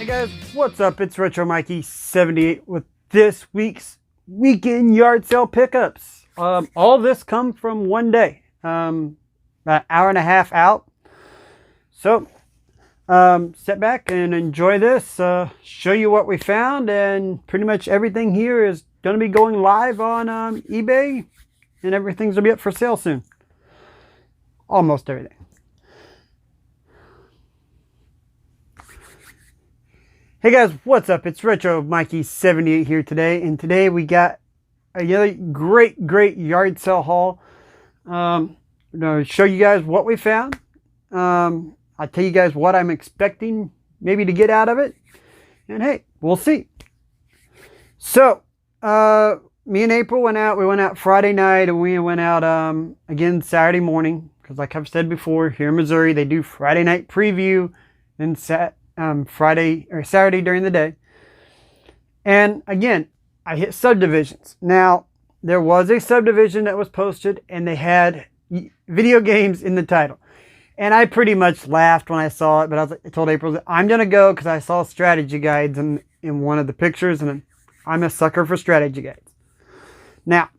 guys, what's up? It's Retro Mikey 78 with this week's weekend yard sale pickups. All this come from one day, about an hour and a half out. So sit back and enjoy this, show you what we found, and pretty much everything here is going to be going live on eBay, and everything's going to be up for sale soon. Almost everything. Hey guys, what's up? It's Retro Mikey 78 here today, and today we got another great yard sale haul. I'm going to show you guys what we found. I'll tell you guys what I'm expecting maybe to get out of it, and hey, we'll see. So me and April went out. We went out Friday night, and we went out again Saturday morning, because like I've said before, here in Missouri they do Friday night preview and Friday or Saturday during the day. And again, I hit subdivisions. Now, there was a subdivision that was posted, and they had video games in the title. And I pretty much laughed when I saw it, but I told April, I'm going to go because I saw strategy guides in one of the pictures, and I'm a sucker for strategy guides. Now,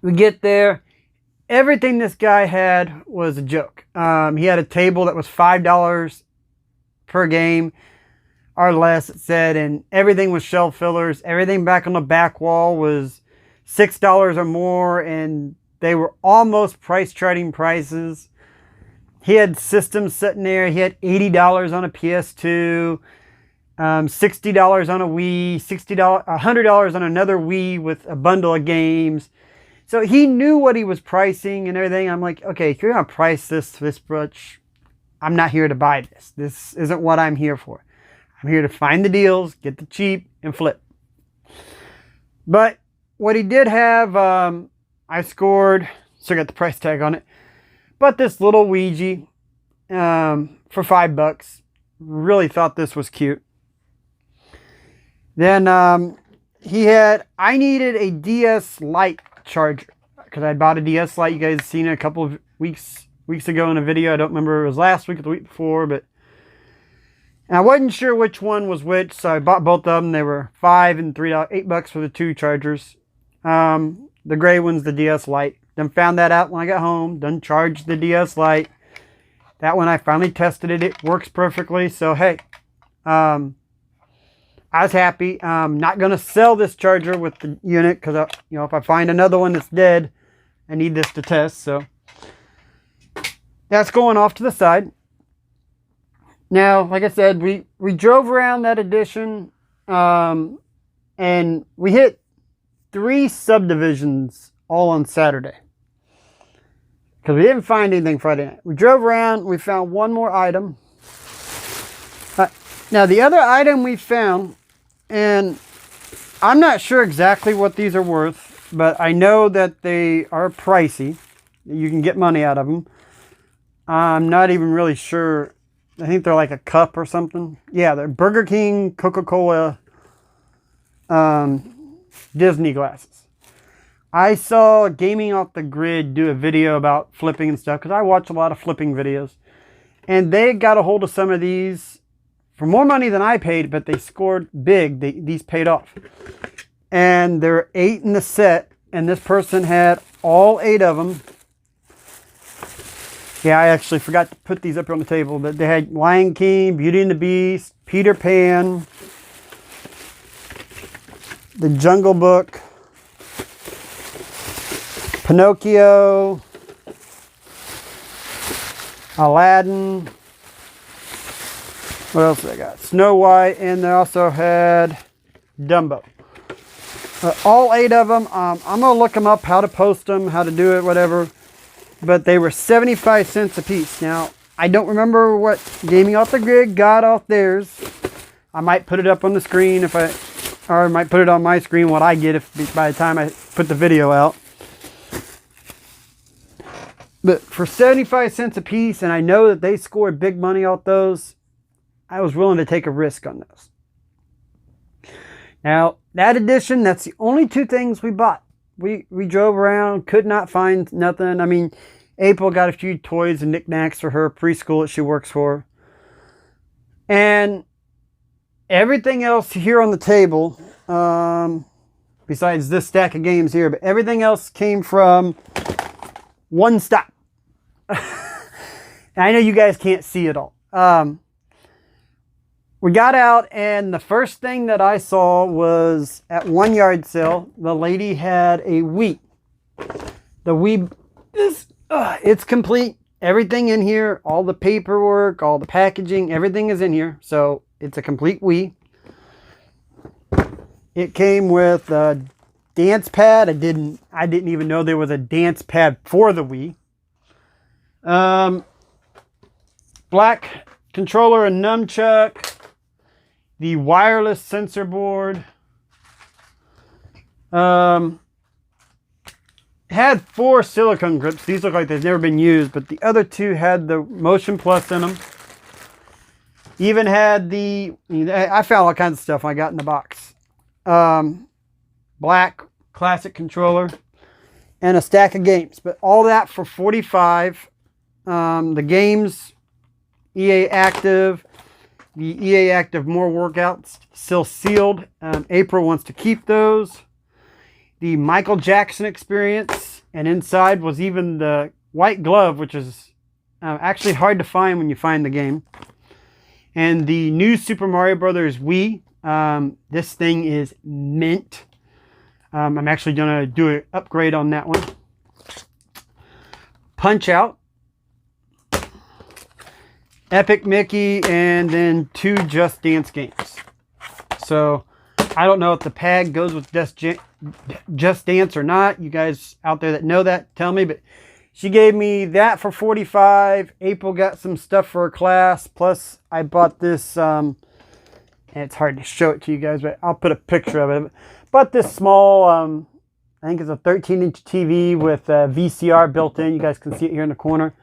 we get there. Everything this guy had was a joke. He had a table that was $5 per game or less, it said, and everything was shelf fillers. Everything back on the back wall was $6 or more, and they were almost price charting prices. He had systems sitting there. He had $80 on a PS2, $60 on a Wii, $100 on another Wii with a bundle of games. So he knew what he was pricing and everything. I'm like, okay, if you're gonna price this much, I'm not here to buy this. This isn't what I'm here for. I'm here to find the deals, get the cheap, and flip. But what he did have, I scored, still got the price tag on it, but this little Ouija for $5. Really thought this was cute. Then I needed a DS Lite charger, because I bought a DS Lite. You guys seen it a couple of weeks ago in a video. I don't remember if it was last week or the week before, but I wasn't sure which one was which, so I bought both of them. They were $5 and $3, $8 for the two chargers. The gray one's the DS Lite. Then found that out when I got home. Done charged the DS Lite. That one I finally tested it. It works perfectly. So hey, I was happy. I'm not gonna sell this charger with the unit, because if I find another one that's dead, I need this to test. So that's going off to the side. Now, like I said, we drove around that edition, and we hit 3 subdivisions all on Saturday, because we didn't find anything Friday night. We drove around, we found one more item. Now, the other item we found, and I'm not sure exactly what these are worth, but I know that they are pricey. You can get money out of them. I'm not even really sure. I think they're like a cup or something. Yeah, they're Burger King, Coca-Cola, Disney glasses. I saw Gaming Off the Grid do a video about flipping and stuff, because I watch a lot of flipping videos. And they got a hold of some of these for more money than I paid, but they scored big. These paid off. And there were 8 in the set, and this person had all 8 of them. Yeah, I actually forgot to put these up here on the table, but they had Lion King, Beauty and the Beast, Peter Pan, The Jungle Book, Pinocchio, Aladdin. What else did I got? Snow White, and they also had Dumbo. All 8 of them. I'm going to look them up, how to post them, how to do it, whatever. But they were 75 cents a piece. Now, I don't remember what Gaming Off the Grid got off theirs. I might put it up on the screen or I might put it on my screen what I get by the time I put the video out. But for 75 cents a piece, and I know that they scored big money off those, I was willing to take a risk on those. Now, that edition, that's the only 2 things we bought. We drove around, could not find nothing. I mean, April got a few toys and knickknacks for her preschool that she works for. And everything else here on the table, besides this stack of games here, but everything else came from one stop. I know you guys can't see it all. We got out, and the first thing that I saw was at one yard sale, the lady had a Wii. The Wii is, it's complete. Everything in here, all the paperwork, all the packaging, everything is in here. So it's a complete Wii. It came with a dance pad. I didn't even know there was a dance pad for the Wii. Black controller and nunchuck. The wireless sensor board. Had 4 silicone grips. These look like they've never been used, but the other 2 had the Motion Plus in them. Even had the, I found all kinds of stuff I got in the box. Black classic controller and a stack of games, but all that for $45. The games, EA Active, the EA Active More Workouts, still sealed. April wants to keep those. The Michael Jackson Experience, and inside was even the white glove, which is actually hard to find when you find the game. And the new Super Mario Brothers Wii. This thing is mint. I'm actually going to do an upgrade on that one. Punch Out. Epic Mickey, and then 2 Just Dance games. So I don't know if the pad goes with Just Dance or not. You guys out there that know that, tell me. But she gave me that for $45. April got some stuff for her class. Plus, I bought this, and it's hard to show it to you guys, but I'll put a picture of it. Bought this small, I think it's a 13-inch TV with a VCR built in. You guys can see it here in the corner.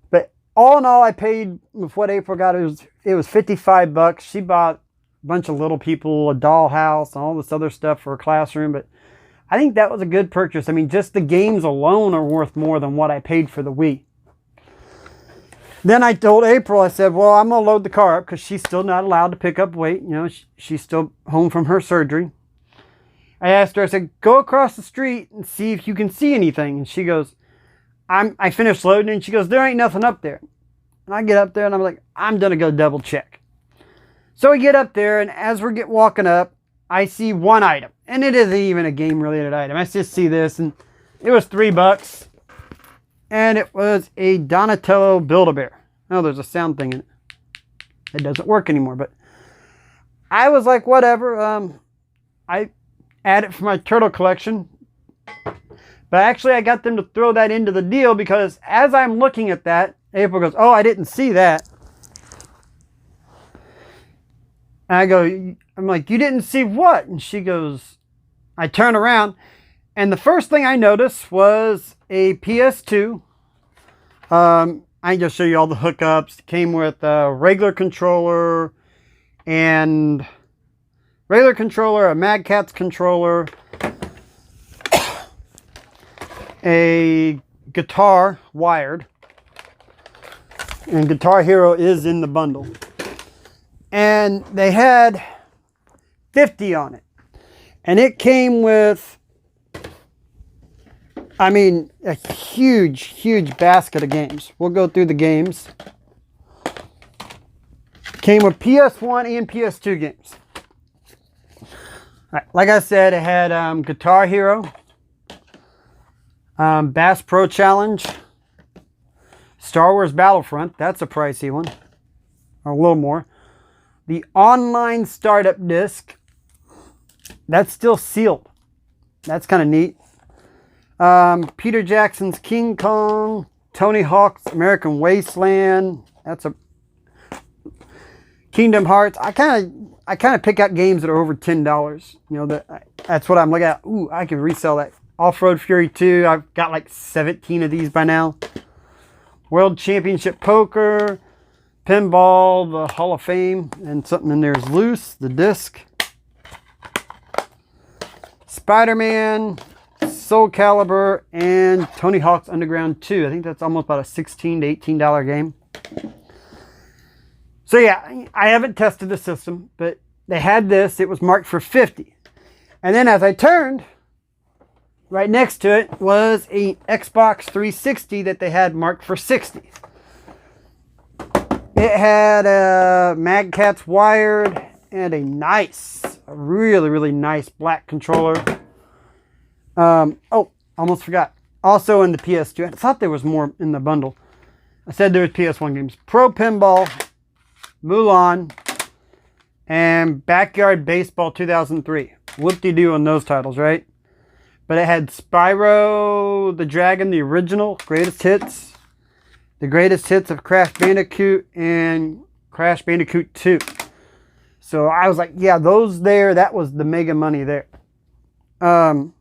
But all in all, I paid with what April got. It was $55. She bought a bunch of Little People, a dollhouse, and all this other stuff for her classroom. But I think that was a good purchase. I mean, just the games alone are worth more than what I paid for the Wii. Then I told April, I said, well, I'm going to load the car up because she's still not allowed to pick up weight. You know, she's still home from her surgery. I asked her, I said, go across the street and see if you can see anything. And she goes, I finished loading, and she goes, there ain't nothing up there. And I get up there, and I'm like, I'm going to go double check. So we get up there, and as we're walking up, I see one item. And it isn't even a game-related item. I just see this, and it was $3. And it was a Donatello Build-A-Bear. Oh, there's a sound thing in it. It doesn't work anymore, but I was like, whatever. I add it for my turtle collection. But actually, I got them to throw that into the deal because as I'm looking at that, April goes, oh, I didn't see that. And I go, I'm like, you didn't see what? And she goes, I turn around, and the first thing I noticed was a PS2. I can just show you all the hookups. It came with a regular controller, a Mad Catz controller, a guitar wired, and Guitar Hero is in the bundle. And they had 50 on it. And it came with, I mean, a huge, huge basket of games. We'll go through the games. Came with PS1 and PS2 games. All right, like I said, it had Guitar Hero, Bass Pro Challenge, Star Wars Battlefront. That's a pricey one, or a little more. The online startup disc. That's still sealed. That's kind of neat. Peter Jackson's King Kong, Tony Hawk's American Wasteland. That's a Kingdom Hearts. I kind of pick out games that are over $10. You know, that's what I'm looking at. Ooh, I can resell that. Off-Road Fury 2. I've got like 17 of these by now. World Championship Poker, Pinball, the Hall of Fame, and something in there is loose. The disc. Spider-Man, Soul Calibur, and Tony Hawk's Underground 2. I think that's almost about a $16 to $18 game. So yeah, I haven't tested the system, but they had this. It was marked for 50. And then as I turned, right next to it was a Xbox 360 that they had marked for 60. It had mag cats wired and a really, really nice black controller. Oh, almost forgot. Also in the PS2. I thought there was more in the bundle. I said there was PS1 games. Pro Pinball, Mulan, and Backyard Baseball 2003. Whoop-de-doo on those titles, right? But it had Spyro the Dragon, the original, greatest hits. The greatest hits of Crash Bandicoot and Crash Bandicoot 2. So I was like, yeah, those there, that was the mega money there. Then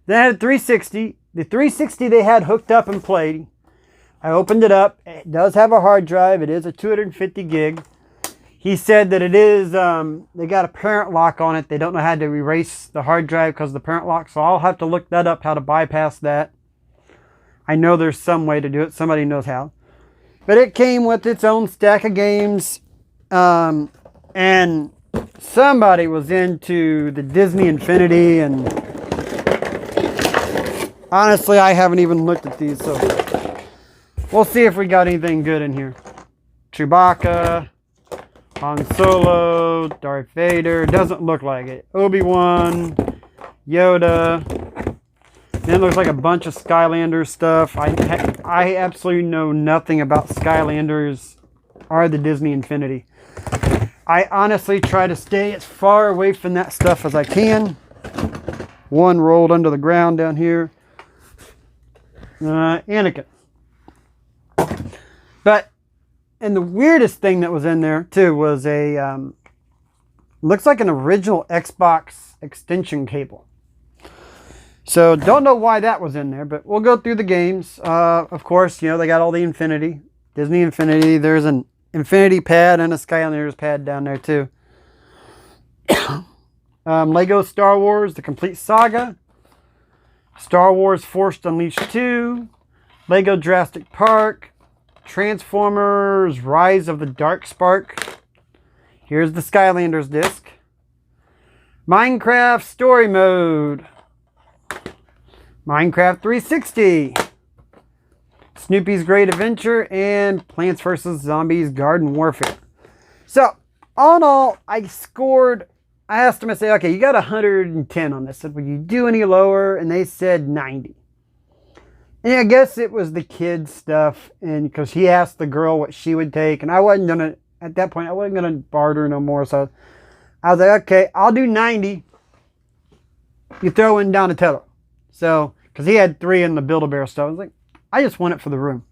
I had a 360. The 360 they had hooked up and played. I opened it up. It does have a hard drive. It is a 250 gig. He said that it is, they got a parent lock on it. They don't know how to erase the hard drive because of the parent lock. So I'll have to look that up, how to bypass that. I know there's some way to do it. Somebody knows how. But it came with its own stack of games. And somebody was into the Disney Infinity. And honestly, I haven't even looked at these. So we'll see if we got anything good in here. Chewbacca. Han Solo, Darth Vader, doesn't look like it. Obi-Wan, Yoda. Then it looks like a bunch of Skylanders stuff. I absolutely know nothing about Skylanders or the Disney Infinity. I honestly try to stay as far away from that stuff as I can. One rolled under the ground down here. Anakin. But and the weirdest thing that was in there, too, was a, looks like an original Xbox extension cable. So, don't know why that was in there, but we'll go through the games. Of course, you know, they got all the Infinity. Disney Infinity. There's an Infinity pad and a Skylanders pad down there, too. Lego Star Wars, The Complete Saga. Star Wars Force Unleashed 2. Lego Jurassic Park. Transformers Rise of the Dark Spark. Here's the Skylanders disc. Minecraft Story Mode. Minecraft 360. Snoopy's Great Adventure and Plants vs. Zombies Garden Warfare. So, all in all, I asked them, I said, okay, you got 110 on this. I said, would you do any lower? And they said 90. And I guess it was the kids stuff, and because he asked the girl what she would take, and I wasn't gonna, at that point, I wasn't gonna barter no more, so I was like, okay, I'll do 90. You throw in Donatello. So, because he had 3 in the Build-A-Bear stuff, I was like, I just want it for the room.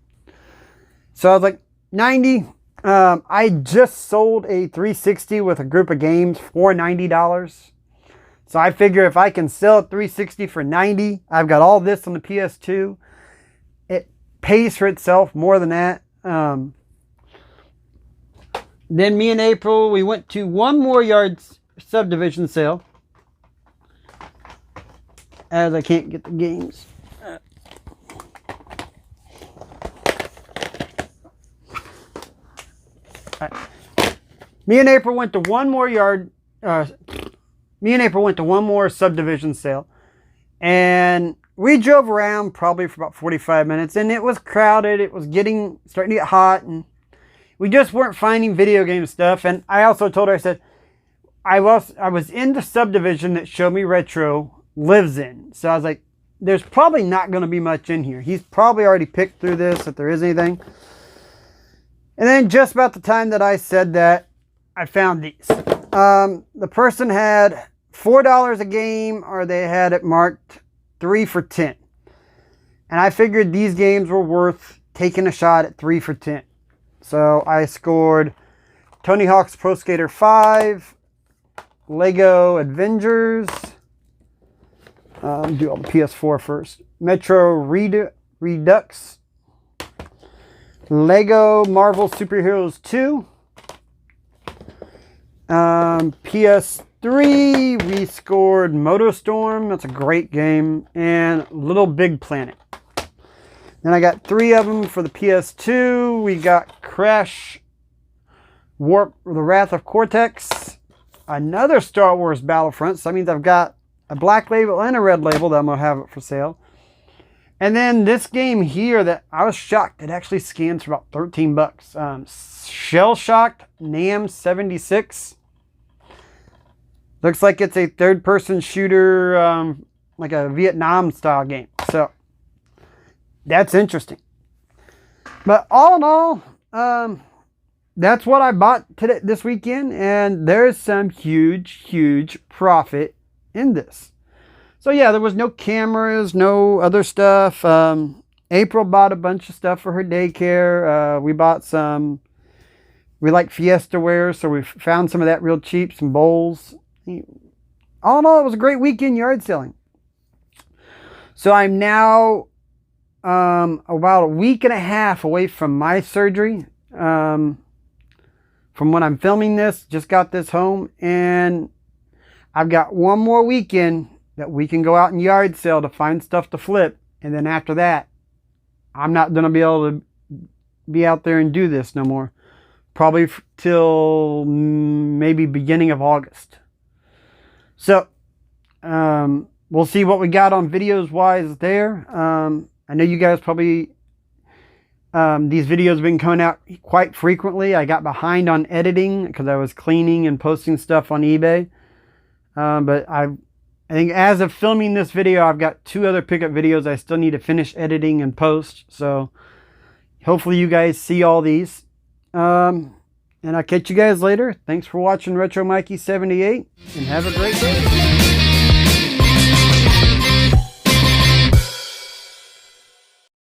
So I was like, 90. I just sold a 360 with a group of games for $90. So I figure if I can sell a 360 for 90, I've got all this on the PS2. Pays for itself more than that. Then me and April, we went to one more yard subdivision sale. As I can't get the games. Right. Me and April went to one more subdivision sale. And we drove around probably for about 45 minutes, and it was crowded. It was starting to get hot, and we just weren't finding video game stuff. And I also told her, I said, I was in the subdivision that Show Me Retro lives in. So I was like, there's probably not going to be much in here. He's probably already picked through this, if there is anything. And then just about the time that I said that, I found these. The person had $4 a game, or they had it marked 3 for 10. And I figured these games were worth taking a shot at 3 for 10. So I scored Tony Hawk's Pro Skater 5, Lego Avengers, do all the PS4 first, Metro Redux, Lego Marvel Superheroes 2, PS3, we scored MotoStorm. That's a great game. And Little Big Planet. Then I got 3 of them for the PS2. We got Crash Warp the Wrath of Cortex. Another Star Wars Battlefront. So that means I've got a black label and a red label that I'm going to have it for sale. And then this game here that I was shocked. It actually scans for about 13 bucks. Shell Shocked NAM 76. Looks like it's a third-person shooter, like a Vietnam-style game. So, that's interesting. But all in all, that's what I bought this weekend. And there's some huge, huge profit in this. So, yeah, there was no cameras, no other stuff. April bought a bunch of stuff for her daycare. We bought some... We like Fiesta ware, so we found some of that real cheap, some bowls. All in all, it was a great weekend yard selling. So I'm now about a week and a half away from my surgery. From when I'm filming this, just got this home, and I've got one more weekend that we can go out and yard sale to find stuff to flip. And then after that, I'm not going to be able to be out there and do this no more. Probably till maybe beginning of August. So, we'll see what we got on videos wise there. I know you guys probably, these videos have been coming out quite frequently. I got behind on editing because I was cleaning and posting stuff on eBay. But I think as of filming this video, I've got 2 other pickup videos I still need to finish editing and post. So, hopefully you guys see all these. And I'll catch you guys later. Thanks for watching Retro Mikey 78, and have a great day.